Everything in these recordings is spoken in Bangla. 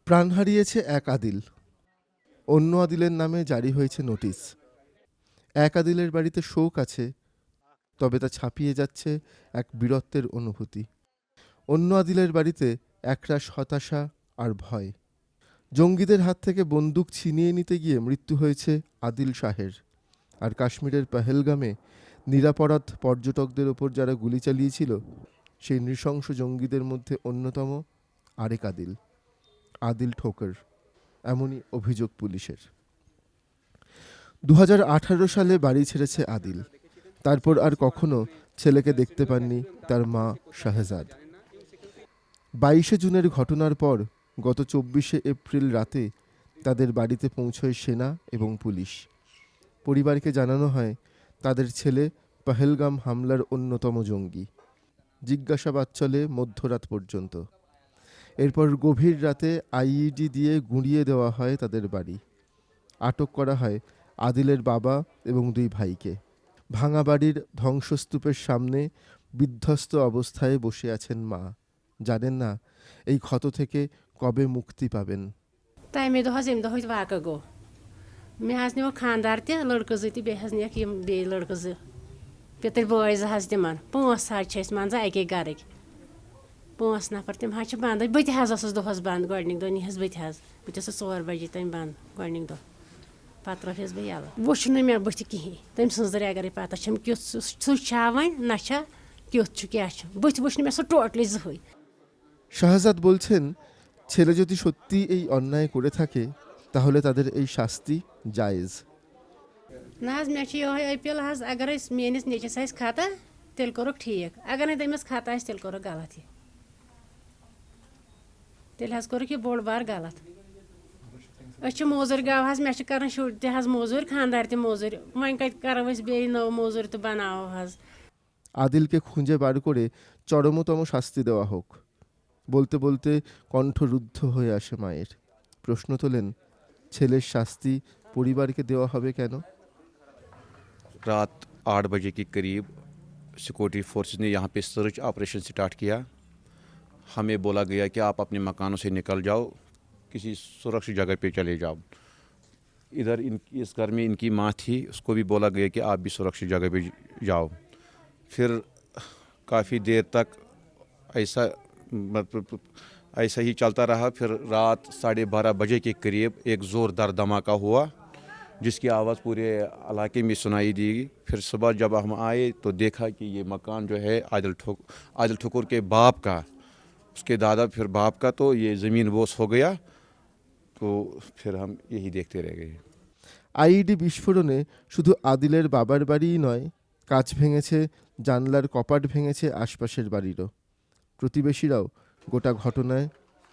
প্রাণ হারিয়েছে এক আদিল, অন্য আদিলের নামে জারি হয়েছে নোটিশ। এক আদিলের বাড়িতে শোক আছে, তবে তা ছাপিয়ে যাচ্ছে এক বীরত্বের অনুভূতি। অন্য আদিলের বাড়িতে একরাশ হতাশা আর ভয়। জঙ্গিদের হাত থেকে বন্দুক ছিনিয়ে নিতে গিয়ে মৃত্যু হয়েছে আদিল শাহের। আর কাশ্মীরের পহেলগামে নিরাপরাধ পর্যটকদের ওপর যারা গুলি চালিয়েছিল, সেই নৃশংস জঙ্গিদের মধ্যে অন্যতম আরেক আদিল, আদিল ঠোকর। এমনই অভিযোগ পুলিশের। 2018 সালে বাড়ি ছেড়েছে আদিল। তারপর আর কখনো ছেলেকে দেখতে পাননি তার মা শাহজাদ। 22 জুনের ঘটনার পর গত 24 এপ্রিল রাতে তাদের বাড়িতে পৌঁছয় সেনা এবং পুলিশ। পরিবারকে জানানো হয় তাদের ছেলে পহেলগাম হামলার অন্যতম জঙ্গি। জিজ্ঞাসাবাদ চলে মধ্যরাত পর্যন্ত। এরপর গভীর রাতে আইইডি দিয়ে গুঁড়িয়ে দেওয়া হয় তাদের বাড়ি। আটক করা হয় আদিলের বাবা এবং 2 ভাইকে। ভাঙা বাড়ির ধ্বংসস্তূপের সামনে বিধ্বস্ত অবস্থায় বসে আছেন মা। জানেন না এই ক্ষত থেকে কবে মুক্তি পাবেন। तमे दह वाक़ गो मे नो खानदार लड़कि जि बे लड़कि जि पितर बॉय तम 5 मान अके गरक 5 नफर तम बंद बत दहस बंद गोडनिक दह नीस बत 4 बजे तम बंद गोडनिक दह पे रफस बह यल वुच मे बुथ कहें तम सर अगर पता कि सह वन ना क्युत क्या बुथ वुच मे सह टोटली जहई। শাহজাদ বলছেন, ছেলে যদি সত্যি এই অন্যায় করে থাকে তাহলে তাদের এই শাস্তি জায়েজ। ना मे अपील अगर मेनिस नेचस खता तेल कोरुक ठीक, अगर ना तमिस खत तेल कोरुक गलत तेल कोरुक यह बोड़ बार गलत। मोजूर गाँव मे कर शुर मोजूर खानदार मोजूर वन कत करो बे नव मोजूर तो बनाओ। আদিলকে খুঁজে বার করে চরমতম শাস্তি দেওয়া হোক। বলতে বলতে কণ্ঠ রুদ্ধ হয়ে আসে মায়ের। প্রশ্ন তোলেন, ছেলের শাস্তি পরিবারকে দেওয়া হবে কেন? रात 8 बजे के करीब सिक्योरिटी फोर्सेस ने यहाँ पे सर्च ऑपरेशन स्टार्ट किया। हमें बोला गया कि आप अपने मकानों से निकल जाओ, किसी सुरक्षित जगह पे चले जाओ। इधर इस घर में इनकी माँ थी, उसको भी बोला गया कि आप भी सुरक्षित जगह पे जाओ। फिर काफ़ी देर तक ऐसा ही चलता रहा। फिर रात 12:30 बजे के करीब एक ज़ोरदार धमाका हुआ, जिसकी आवाज़ पूरे इलाके में सुनाई दी। फिर सुबह जब हम आए तो देखा कि ये मकान जो है आदिल ठुकुर के बाप का, उसके दादा फिर बाप का, तो ये ज़मीन बोस हो गया। तो फिर हम यही देखते रह गए। আইইডি বিস্ফোরণে শুধু আদিলের বাবার বাড়িই নয়, কাঁচ ভেঙেছে, জানলার কপাট ভেঙেছে আশপাশের বাড়িরও। প্রতিবেশীরাও গোটা ঘটনায়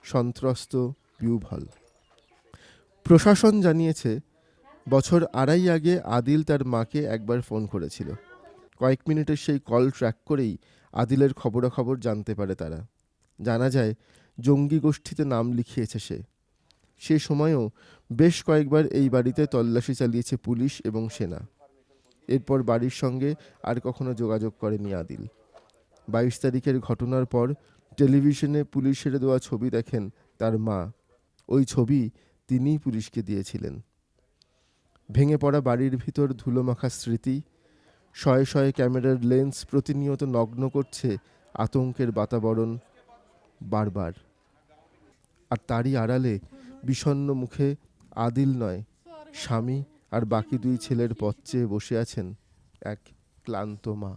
সন্ত্রস্ত, বিহ্বল। প্রশাসন জানিয়েছে, বছর আড়াই আগে আদিল তার মাকে একবার ফোন করেছিল। কয়েক মিনিটের সেই কল ট্র্যাক করেই আদিলের খবরাখবর জানতে পারে তারা। জানা যায় জঙ্গি গোষ্ঠীতে নাম লিখিয়েছে সে সময়ও বেশ কয়েকবার এই বাড়িতে তল্লাশি চালিয়েছে পুলিশ এবং সেনা। এরপর বাড়ির সঙ্গে আর কখনো যোগাযোগ করেনি আদিল। 22 তারিখের ঘটনার পর টেলিভিশনে পুলিশের দেওয়া ছবি দেখেন তার মা। ওই ছবি তিনিই পুলিশকে দিয়েছিলেন। ভেঙে পড়া বাড়ির ভিতর ধুলোমাখা স্মৃতি, শয়ে শয়ে ক্যামেরার লেন্স প্রতিনিয়ত নগ্ন করছে আতঙ্কের বাতাবরণ বারবার। আর তারই আড়ালে বিষণ্ণ মুখে আদিল নয়, স্বামী আর বাকি 2 ছেলের পথ চেয়ে বসে আছেন এক ক্লান্ত মা।